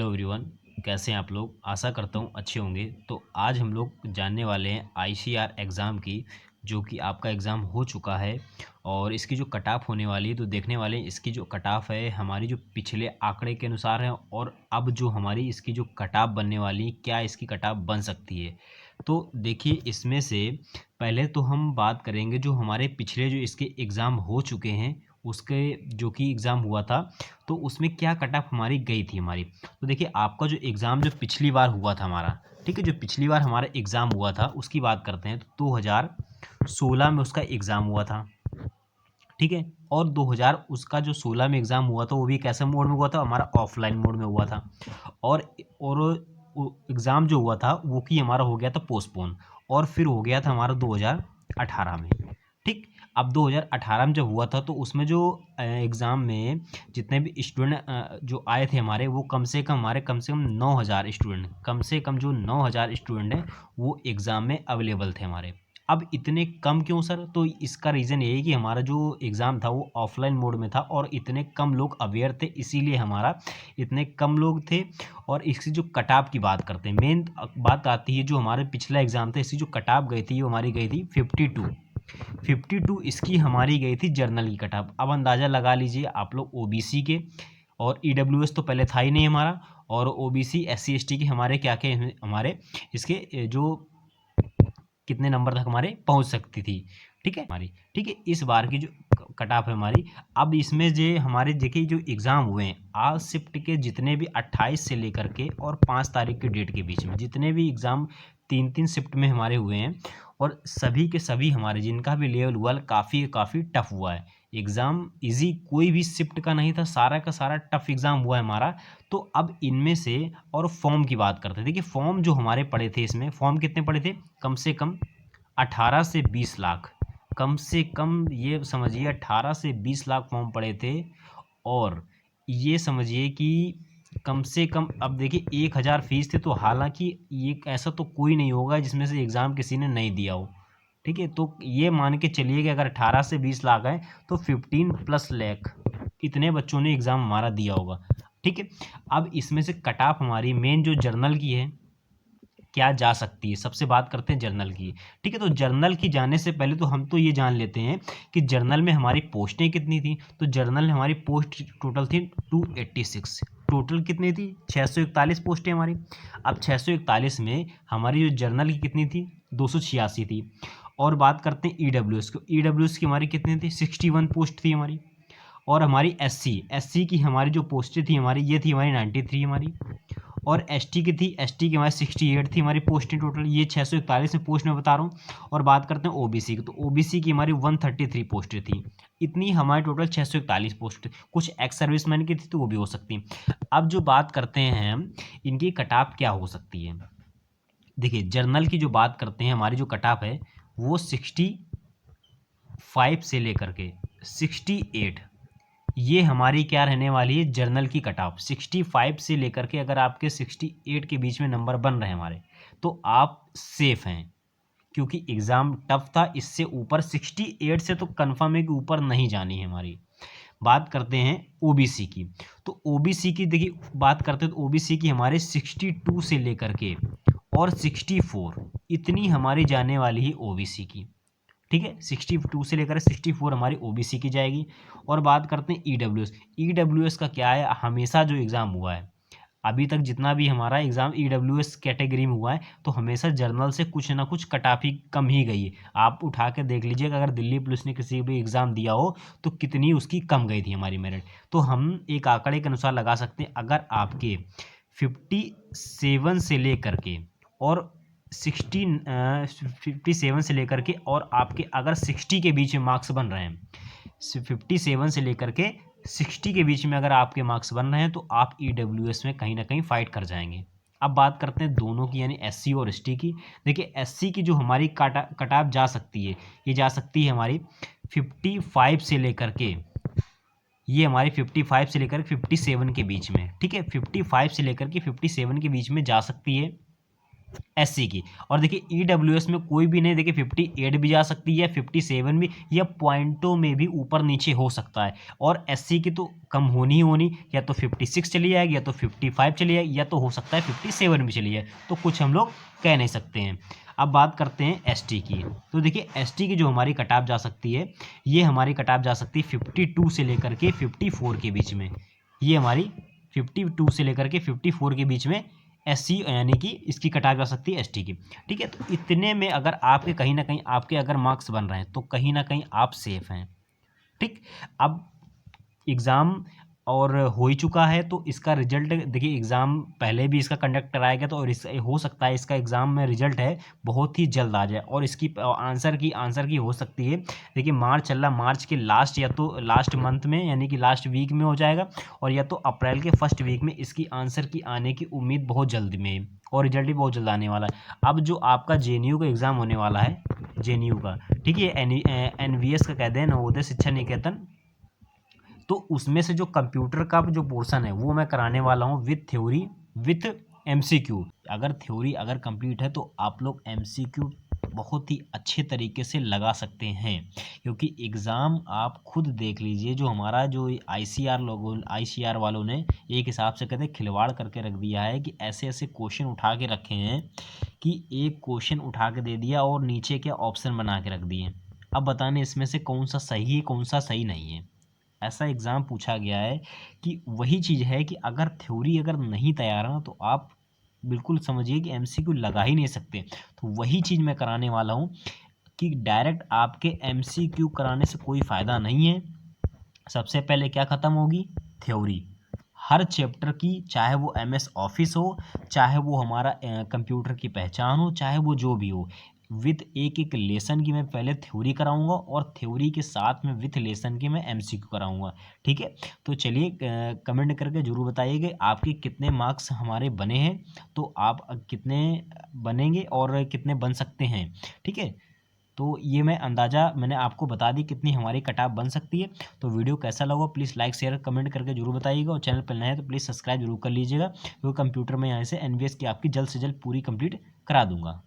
Hello everyone, कैसे हैं आप लोग। आशा करता हूँ अच्छे होंगे। तो आज हम लोग जानने वाले हैं आईसीआर एग्ज़ाम की, जो कि आपका एग्ज़ाम हो चुका है और इसकी जो कट ऑफ होने वाली है। तो देखने वाले हैं इसकी जो कट ऑफ है हमारी जो पिछले आंकड़े के अनुसार है और अब जो हमारी इसकी जो कट ऑफ बनने वाली, क्या इसकी कट ऑफ बन सकती है। तो देखिए, इसमें से पहले तो हम बात करेंगे जो हमारे पिछले जो इसके एग्ज़ाम हो चुके हैं, उसके जो कि एग्ज़ाम हुआ था तो उसमें क्या कट ऑफ हमारी गई थी हमारी। तो देखिए, आपका जो एग्ज़ाम जो पिछली बार हुआ था हमारा, ठीक है, जो पिछली बार हमारा एग्ज़ाम हुआ था उसकी बात करते हैं। तो 2016 में उसका एग्ज़ाम हुआ था, ठीक है। और 2000 उसका जो 16 में एग्ज़ाम हुआ था वो भी कैसे मोड में हुआ था, हमारा ऑफलाइन मोड में हुआ था। और एग्ज़ाम जो हुआ था वो कि हमारा हो गया था पोस्टपोन, और फिर हो गया था हमारा 2018 में, ठीक। अब 2018 में जब हुआ था तो उसमें जो एग्ज़ाम में जितने भी स्टूडेंट जो आए थे हमारे, वो कम से कम 9000 स्टूडेंट, कम से कम जो 9000 स्टूडेंट हैं वो एग्ज़ाम में अवेलेबल थे हमारे। अब इतने कम क्यों सर? तो इसका रीज़न ये है कि हमारा जो एग्ज़ाम था वो ऑफलाइन मोड में था और इतने कम लोग अवेयर थे, इसीलिए हमारा इतने कम लोग थे। और इसकी जो कट ऑफ की बात करते हैं, मेन बात आती है जो हमारे पिछला एग्ज़ाम था, इसकी जो कट ऑफ गई थी वो हमारी गई थी 52 इसकी हमारी गई थी जर्नल की कट ऑफ। अब अंदाज़ा लगा लीजिए आप लोग, ओबीसी के और ईडब्ल्यूएस तो पहले था ही नहीं हमारा, और ओबीसी एससी एसटी के हमारे क्या क्या हमारे इसके जो कितने नंबर तक हमारे पहुंच सकती थी, ठीक है हमारी, ठीक है। इस बार की जो कट ऑफ है हमारी, अब इसमें जो हमारे देखिए जो एग्ज़ाम हुए हैं आज शिफ्ट के जितने भी 28 से लेकर के और 5 तारीख के डेट के बीच में जितने भी एग्ज़ाम 3-3 शिफ्ट में हमारे हुए हैं, और सभी के सभी हमारे जिनका भी लेवल हुआ काफ़ी टफ हुआ है। एग्ज़ाम इजी कोई भी शिफ्ट का नहीं था, सारा का सारा टफ एग्ज़ाम हुआ है हमारा। तो अब इनमें से और फॉर्म की बात करते हैं। देखिए, फॉर्म जो हमारे पड़े थे, इसमें फॉर्म कितने पड़े थे, कम से कम 18 से 20 लाख, कम से कम ये समझिए 18 से 20 लाख फॉर्म पड़े थे। और ये समझिए कि कम से कम, अब देखिए 1000 फीस थे, तो हालांकि ये ऐसा तो कोई नहीं होगा जिसमें से एग्ज़ाम किसी ने नहीं दिया हो, ठीक है। तो ये मान के चलिए कि अगर 18 से 20 लाख है तो 15+ लाख इतने बच्चों ने एग्ज़ाम हमारा दिया होगा, ठीक है। अब इसमें से कट ऑफ हमारी मेन जो जर्नल की है क्या जा सकती है, सबसे बात करते हैं जर्नल की, ठीक है। तो जर्नल की जाने से पहले तो हम तो ये जान लेते हैं कि जर्नल में हमारी पोस्टें कितनी थी। तो जर्नल में हमारी पोस्ट टोटल थी 286, टोटल कितनी थी 641 पोस्टें हमारी। अब 641 में हमारी जो जर्नल की कितनी थी 286 थी। और बात करते हैं ईडब्ल्यूएस को, ईडब्ल्यूएस की हमारी कितनी थी 61 पोस्ट थी हमारी। और हमारी एससी की हमारी जो पोस्टें थी हमारी, ये थी हमारी 93 हमारी। और एसटी की थी, एसटी की हमारी 68 थी हमारी पोस्टें टोटल, ये 641 में पोस्ट में बता रहा हूँ। और बात करते हैं ओबीसी की, तो ओबीसी की हमारी 133 पोस्टें थी। इतनी हमारी टोटल 641 पोस्ट, कुछ एक्स सर्विसमैन की थी तो वो भी हो सकती है। अब जो बात करते हैं हम, इनकी कट ऑफ क्या हो सकती है। देखिए, जर्नल की जो बात करते हैं, हमारी जो कट ऑफ है वो 65 से लेकर के 68, ये हमारी क्या रहने वाली है जर्नल की कट ऑफ। 65 से लेकर के अगर आपके 68 के बीच में नंबर बन रहे हैं हमारे, तो आप सेफ हैं, क्योंकि एग्ज़ाम टफ था। इससे ऊपर 68 से तो कन्फर्म है कि ऊपर नहीं जानी है हमारी। बात करते हैं ओबीसी की, तो ओबीसी की देखिए बात करते हैं, तो ओबीसी की हमारे 62 से लेकर के और 64 इतनी हमारी जाने वाली है ओबीसी की, ठीक है। 62 से लेकर 64 हमारी ओबीसी की जाएगी। और बात करते हैं ईडब्ल्यूएस, ईडब्ल्यूएस का क्या है, हमेशा जो एग्ज़ाम हुआ है अभी तक, जितना भी हमारा एग्ज़ाम ईडब्ल्यूएस कैटेगरी में हुआ है, तो हमेशा जर्नल से कुछ ना कुछ कट ऑफ ही कम ही गई है। आप उठा के देख लीजिएगा, अगर दिल्ली पुलिस ने किसी भी एग्ज़ाम दिया हो तो कितनी उसकी कम गई थी हमारी मेरिट। तो हम एक आंकड़े के अनुसार लगा सकते हैं, अगर आपके 57 से लेकर के और 57 से लेकर के और आपके अगर 60 के बीच में मार्क्स बन रहे हैं, 57 से लेकर के 60 के बीच में अगर आपके मार्क्स बन रहे हैं, तो आप ईडब्ल्यूएस में कहीं ना कहीं फाइट कर जाएंगे। अब बात करते हैं दोनों की, यानी एससी और एसटी की। देखिए, एससी की जो हमारी कट ऑफ जा सकती है, ये जा सकती है हमारी 55 से लेकर के, ये हमारी 55 से लेकर 57 के बीच में, ठीक है। 55 से लेकर के 57 के बीच में जा सकती है। एससी की। और देखिए ईडब्ल्यूएस में कोई भी नहीं, देखिए 58 भी जा सकती है, 57 भी, या पॉइंटों में भी ऊपर नीचे हो सकता है। और एससी की तो कम होनी ही होनी, या तो 56 चली जाएगी, या तो 55 चली जाएगी, या तो हो सकता है 57 भी चली जाए, तो कुछ हम लोग कह नहीं सकते हैं। अब बात करते हैं एसटी की। तो देखिए एसटी की जो हमारी कट ऑफ जा सकती है, ये हमारी कट ऑफ जा सकती है 52 से लेकर के 54 के बीच में। ये हमारी 52 से लेकर के 54 के बीच में एससी यानी कि इसकी कट ऑफ जा सकती है एसटी की। ठीक है, तो इतने में अगर आपके कहीं ना कहीं आपके अगर मार्क्स बन रहे हैं तो कहीं ना कहीं आप सेफ हैं। ठीक, अब एग्ज़ाम और हो ही चुका है, तो इसका रिजल्ट देखिए, एग्ज़ाम पहले भी इसका कंडक्ट कराया गया था, और इस हो सकता है इसका एग्ज़ाम में रिजल्ट है बहुत ही जल्द आ जाए, और इसकी आंसर की हो सकती है। देखिए मार्च चल रहा, मार्च के लास्ट या तो लास्ट मंथ में यानी कि लास्ट वीक में हो जाएगा, और या तो अप्रैल के फर्स्ट वीक में इसकी आंसर की आने की उम्मीद बहुत जल्द में है, और रिजल्ट भी बहुत जल्द आने वाला है। अब जो आपका जेएनयू का एग्ज़ाम होने वाला है, जेएनयू का, ठीक है, एनवीएस का कहते हैं, नवोदय शिक्षा निकेतन, तो उसमें से जो कंप्यूटर का जो पोर्शन है वो मैं कराने वाला हूँ विथ थ्योरी विथ एमसीक्यू। अगर थ्योरी अगर कंप्लीट है तो आप लोग एमसीक्यू बहुत ही अच्छे तरीके से लगा सकते हैं, क्योंकि एग्ज़ाम आप खुद देख लीजिए, जो हमारा जो आईसीआर वालों ने एक हिसाब से कहते खिलवाड़ करके रख दिया है, कि ऐसे ऐसे क्वेश्चन उठा के रखे हैं कि एक क्वेश्चन उठा के दे दिया और नीचे के ऑप्शन बना के रख दिए। अब बताने इसमें से कौन सा सही है कौन सा सही नहीं है। ऐसा एग्ज़ाम पूछा गया है कि वही चीज़ है कि अगर थ्योरी अगर नहीं तैयार है तो आप बिल्कुल समझिए कि एमसीक्यू लगा ही नहीं सकते। तो वही चीज़ मैं कराने वाला हूँ कि डायरेक्ट आपके एमसीक्यू कराने से कोई फ़ायदा नहीं है। सबसे पहले क्या ख़त्म होगी, थ्योरी हर चैप्टर की, चाहे वो एमएस ऑफिस हो, चाहे वो हमारा कंप्यूटर की पहचान हो, चाहे वो जो भी हो, विथ एक एक लेसन की मैं पहले थ्योरी कराऊंगा, और थ्योरी के साथ में विथ लेसन की मैं एमसीक्यू कराऊंगा। ठीक है, तो चलिए कमेंट करके ज़रूर बताइए कि आपके कितने मार्क्स हमारे बने हैं, तो आप कितने बनेंगे और कितने बन सकते हैं। ठीक है, तो ये मैं अंदाज़ा मैंने आपको बता दी कितनी हमारी कट ऑफ बन सकती है। तो वीडियो कैसा लगा प्लीज़ लाइक शेयर कमेंट करके जरूर बताइएगा, और चैनल पर नए हैं तो प्लीज़ सब्सक्राइब जरूर कर लीजिएगा, क्योंकि कंप्यूटर में यहाँ से एनवीएस की आपकी जल्द से जल्द पूरी कंप्लीट करा दूंगा।